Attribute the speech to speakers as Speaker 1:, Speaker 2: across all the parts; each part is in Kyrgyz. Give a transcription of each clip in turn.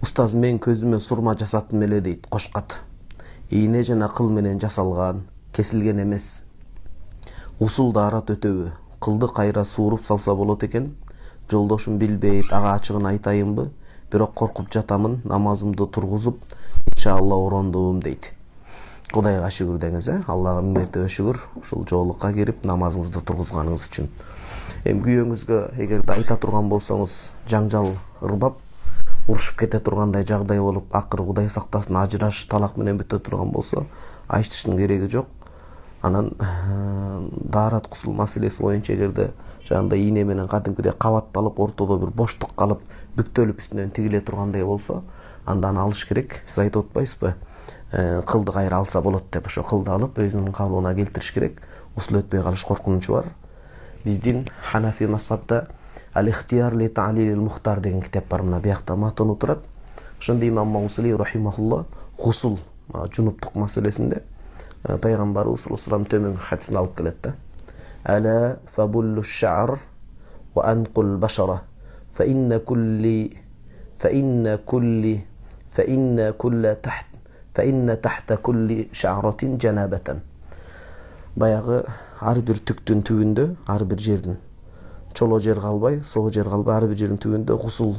Speaker 1: Устаз мен көзүмө сурма жасаттым эле дейт Кошкат. Ийне жана кыл менен жасалган, кесилген эмес. Усул даарат өтөбү, кылды кайра сууруп салса болот экен. Жолдошум билбейт, ага ачыгын айтайынбы, бирок коркуп жатамын, намазымды тургузуп, иншалла орондум дейт. Кудайга шүгүр деңиз, Аллага миңнерте шүгүр, ушул жоолукка кирип намазыңызды тургузганыңыз үчүн. Күйөөңүзгө эгерде айта турган болсоңуз, жаңжал ырбап, урушуп кете тургандай жагдай болуп, акыры Кудай сактасын ажыраш талак менен бүтө турган болсо, айтыштын кереги жок. Анан даарат кусул маселеси боюнча эгерде жагында ийне менен кадимкидей кабатталып, ортодо бир боштук калып, бүктөлүп үстүнөн тигиле тургандай болсо, анда аны алыш керек. Сиз айтып атпайсызбы? Кылды кайра алса болот деп, ошо кылды алып өзүнүн калыбына келтириш керек. Усул өтпөй калыш коркунучу бар. Биздин Ханафи мазхабта Ал-ихтияр ли та'лилил мухтар деген китеп бар, мына биякта матыны турат. Ошондо имам Маусили рахимахулла гусул, жунуптук маселесинде пайгамбарыбыз саллаллаху төмөнкү хадисин алып келет да. Ала фабуллу ша'r ва анқул башара fa inna tahta kulli sha'ratin janabatan. Баягы ар бир түктүн түбүндө, ар бир жердин чоло жер калбай, соо жер калбай, ар бир жердин түбүндө гусул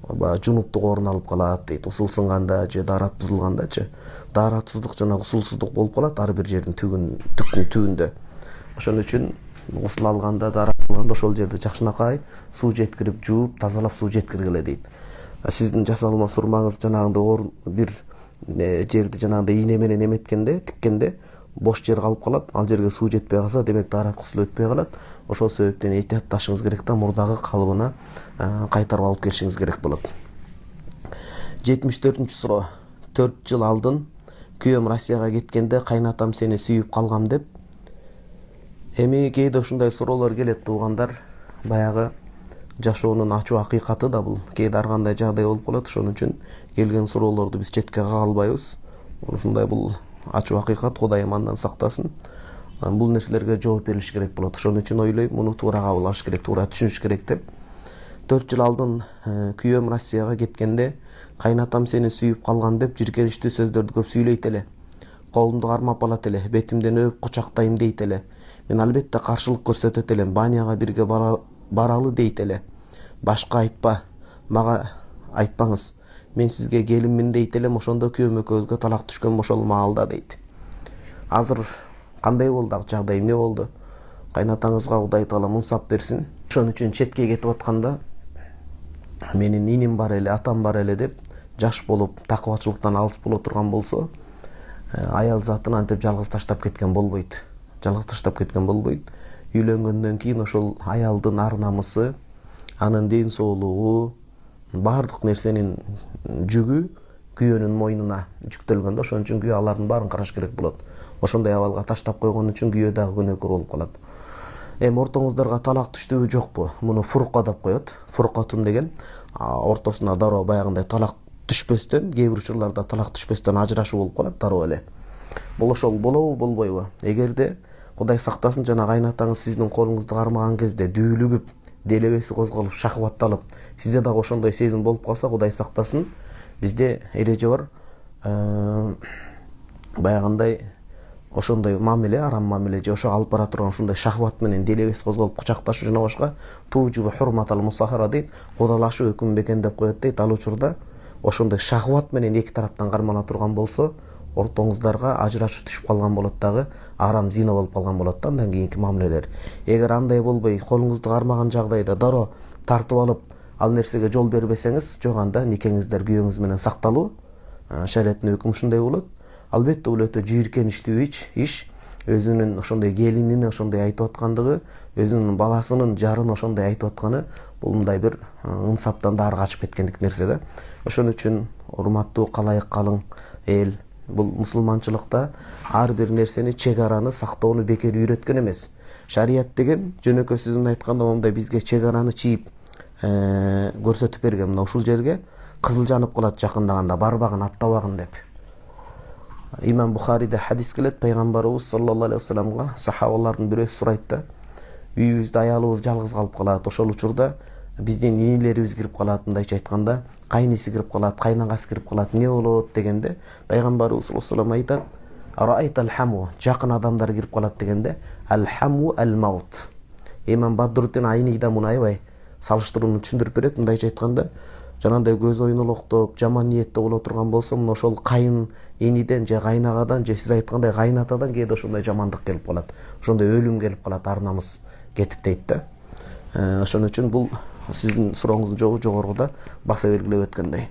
Speaker 1: жунуптук орун алып калат дейт. Усул сынганда же даарат бузулгандачы, дааратсыздык жана гусулсуздук болуп калат ар бир жердин түктүн түбүндө. Ошон үчүн гусул алганда, даарат алганда ошол жерди жакшынакай суу жеткирип жууп, тазалап суу жеткиргиле дейт. Сиздин жасалма сурмаңыз жанагындай бир жерди жанагындай ийне менен эметкенде, тиккенде бош жер калып калат, ал жерге суу жетпей калса, демек даарат гусул өтпөй калат. Ошол себептен этиятташыңыз керек да, мурдагы калыбына кайтарып алып келишиңиз керек болот. 74-суроо. 4 жыл алдын күйөөм Россияга кеткенде кайнатам сени сүйүп калгам деп. Эми кээде ушундай суроолор келет, туугандар. Баягы жашоонун ачуу акыйкаты да бул. Кээде ар кандай жагдай болуп калат, ошон үчүн келген суроолорду биз четке кага албайбыз. Ушундай бул ачуу акыйкат, Кудайым андан сактасын. Бул нерселерге жооп берилиш керек болот. Ошон үчүн ойлойм, муну туура кабыл алыш керек, туура түшүнүш керек деп. 4 жыл алдын күйөөм Россияга кеткенде кайнатам сени сүйүп калган деп жиркеничтүү сөздөрдү көп сүйлөйт эле. Колумду кармап алат эле, бетимден өп кучактайм дейт эле. Мен албетте каршылык көрсөтөт элем, баняга бирге баралы дейт эле. Башка айтпа, мага айтпаңыз. Мен сизге келинмин дейт элем, ошондо күйөөм экөөбүзгө талак түшкөн ошол маалда дейт. Азыр кандай болду, жагдай эмне болду? Кайнатаңызга Кудай таала мынсап берсин. Ошон үчүн четке кетип атканда менин иним бар эле, атам бар эле деп жаш болуп, такыбачылыктан алыс боло турган болсо, аял затын антип жалгыз таштап кеткен болбойт. Үйлөнгөндөн кийин ошол аялдын ар намысы, анын ден соолугу, бардык нерсенин жүгү күйөөнүн мойнуна жүктөлгөн да, ошон үчүн күйөө алардын баарын караш керек болот. Ошондой абалга таштап койгон үчүн күйөө дагы күнөөкөр болуп калат. Ортоңуздарга талак түштүбү жокпу? Муну фурка деп коет. Фуркотун деген ортосуна дароо баягындай талак түшпөстөн, кээ бир учурларда талак түшпөстөн ажырашуу болуп калат дароо эле. Бул ошол болобу, болбойбу? Эгерде Кудай сактасын, жана кайнатаңыз сиздин колуңузду кармаган кезде дүүлүгүп, делебеси козголуп, шахватталып, сизде дагы ошондой сезим болуп калса, Кудай сактасын, бизде эреже бар. Баягындай ошондой мамиле, арам мамиле же ошо алып бара турган ушундай шахват менен делебеси козголуп кучакташуу жана башка туужубу хурматал мусахара дейт, кодалашуу өкүм бекен деп коет дейт. Ал учурда ошондой шахват менен эки тараптан кармана турган болсо, ортоңуздарга ажырашуу түшүп калган болот, дагы арам зина болуп калган болот да андан кийинки мамилелер. Эгер андай болбой, колуңузду кармаган жагдайда дароо тартып алып, ал нерсеге жол бербесеңиз, жок, анда никеңиздер күйөөңүз менен сакталуу. Шариаттын өкүмү ушундай болот. Албетте бул өтө жийиркеничтүү иш. Өзүнүн ошондой келинини ошондой айтып аткандыгы, өзүнүн баласынын жарын ошондой айтып атканы, бул мындай бир ынсаптан дары качып кеткендик нерсе да. Ошон үчүн урматтуу калайык калың эл, бул мусулманчылыкта ар бир нерсени, чек араны сактоону бекер үйрөткөн эмес. Шарият деген жөнөкөй сөзүн айтканда мондай бизге чек араны чийип көрсөтүп берген. Мына ушул жерге кызыл жанып калат жакындаганда, барбагын, аттабагын деп. Имам Бухариде хадис келет, пайгамбарыбыз саллаллаху алейхи вассаламга сахабалардын бирөөсү сурайт да, үйүбүздө аялыбыз жалгыз калып калат. Ошол учурда биздин инилерибиз кирип калат, мындайча айтканда, кайниси кирип калат, кайнагасы кирип калат, эмне болот дегенде, пайгамбарыбыз саллаллаху алейхи ва саллям айтат: "Араайтал хаму", жакын адамдар кирип калат дегенде, "Ал хаму ал маут". Имам Бадруттин Айни да муну аябай салыштырууну түшүндүрүп берет. Мындайча айтканда, жанагындай көз ойнолоктоп, жаман ниетте боло турган болсо, мына ошол кайын эниден же кайнагадан же сиз айткандай кайнатадан кээде ошондой жамандык келип калат. Ошондой өлүм келип калат, ар намыс кетип дейт да. Ошон үчүн бул сиздин сурооңуздун жообу жогоруда баса белгилеп өткөндөй.